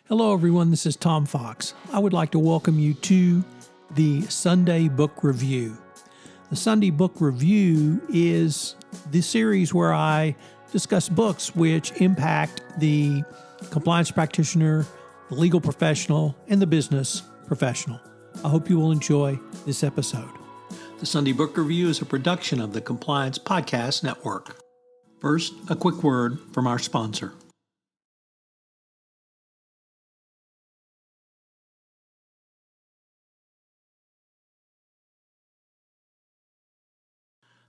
Hello, everyone. This is Tom Fox. I would like to welcome you to the Sunday Book Review. The Sunday Book Review is the series where I discuss books which impact the compliance practitioner, the legal professional, and the business professional. I hope you will enjoy this episode. The Sunday Book Review is a production of the Compliance Podcast Network. First, a quick word from our sponsor.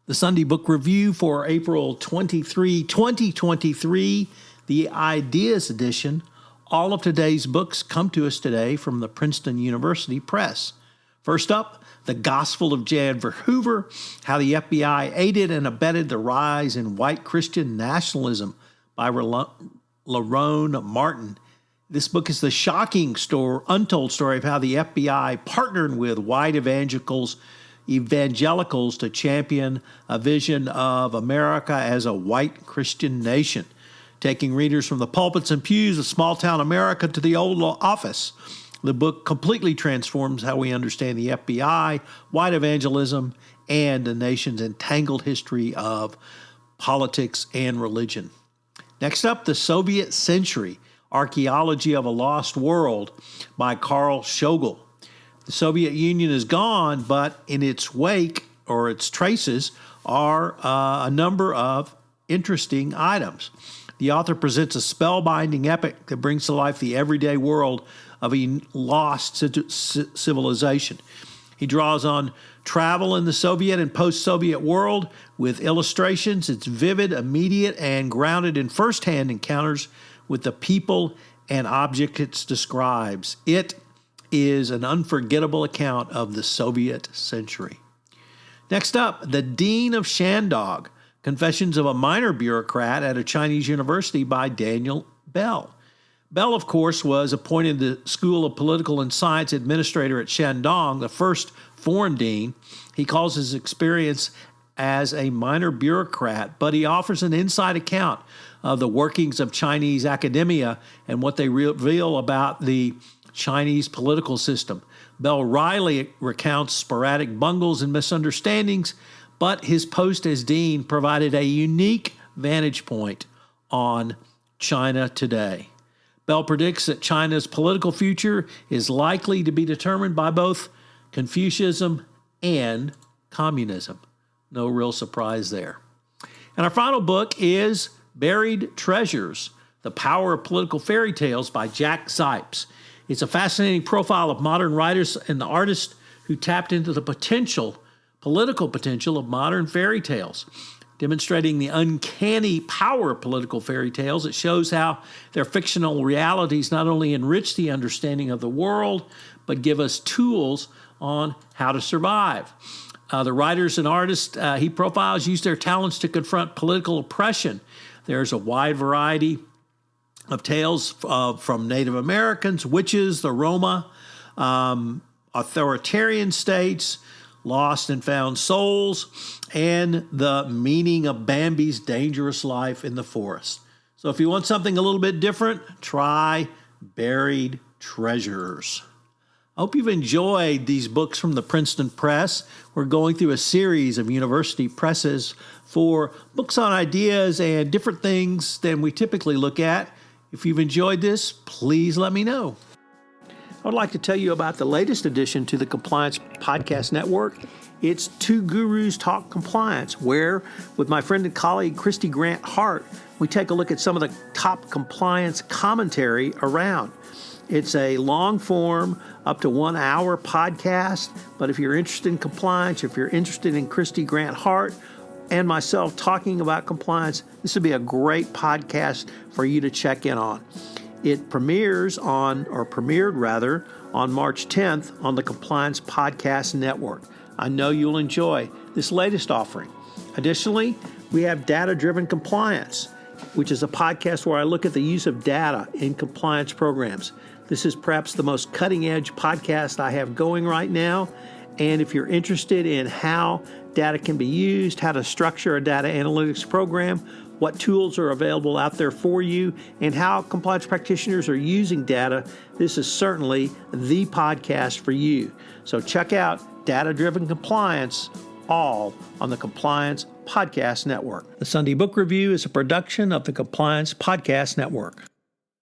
The Sunday Book Review for April 23, 2023, the Ideas Edition. All of today's books come to us today from the Princeton University Press. First up, The Gospel of J. Edgar Hoover, How the FBI Aided and Abetted the Rise in White Christian Nationalism by Lerone Martin. This book is the shocking untold story of how the FBI partnered with white evangelicals to champion a vision of America as a white Christian nation, taking readers from the pulpits and pews of small-town America to the Oval Office. The book completely transforms how we understand the FBI, white evangelism, and the nation's entangled history of politics and religion. Next up, The Soviet Century, Archaeology of a Lost World by Karl Scholgel. The Soviet Union is gone, but in its wake, or its traces, are a number of interesting items. The author presents a spellbinding epic that brings to life the everyday world of a lost civilization. He draws on travel in the Soviet and post-Soviet world with illustrations. It's vivid, immediate, and grounded in first-hand encounters with the people and objects it describes. It is an unforgettable account of the Soviet century. Next up, The Dean of Shandong, Confessions of a Minor Bureaucrat at a Chinese University by Daniel Bell. Bell, of course, was appointed the School of Political and Science Administrator at Shandong, the first foreign dean. He calls his experience as a minor bureaucrat, but he offers an inside account of the workings of Chinese academia and what they reveal about the Chinese political system. Bell wryly recounts sporadic bungles and misunderstandings, but his post as dean provided a unique vantage point on China today. Bell predicts that China's political future is likely to be determined by both Confucianism and communism. No real surprise there. And our final book is Buried Treasures, The Power of Political Fairy Tales by Jack Zipes. It's a fascinating profile of modern writers and the artists who tapped into the political potential of modern fairy tales. Demonstrating the uncanny power of political fairy tales, it shows how their fictional realities not only enrich the understanding of the world, but give us tools on how to survive. The writers and artists he profiles use their talents to confront political oppression. There's a wide variety of tales from Native Americans, witches, the Roma, authoritarian states, lost and found souls, and the meaning of Bambi's dangerous life in the forest. So if you want something a little bit different, try Buried Treasures. I hope you've enjoyed these books from the Princeton Press. We're going through a series of university presses for books on ideas and different things than we typically look at. If you've enjoyed this, please let me know. I would like to tell you about the latest addition to the Compliance Podcast Network. It's Two Gurus Talk Compliance, where, with my friend and colleague Christy Grant Hart, we take a look at some of the top compliance commentary around. It's a long-form, up to 1 hour podcast, but if you're interested in compliance, if you're interested in Christy Grant Hart and myself talking about compliance, this would be a great podcast for you to check in on. It premiered on March 10th on the Compliance Podcast Network. I know you'll enjoy this latest offering. Additionally, we have Data-Driven Compliance, which is a podcast where I look at the use of data in compliance programs. This is perhaps the most cutting-edge podcast I have going right now. And if you're interested in how data can be used, how to structure a data analytics program, what tools are available out there for you, and how compliance practitioners are using data, this is certainly the podcast for you. So check out Data-Driven Compliance, all on the Compliance Podcast Network. The Sunday Book Review is a production of the Compliance Podcast Network.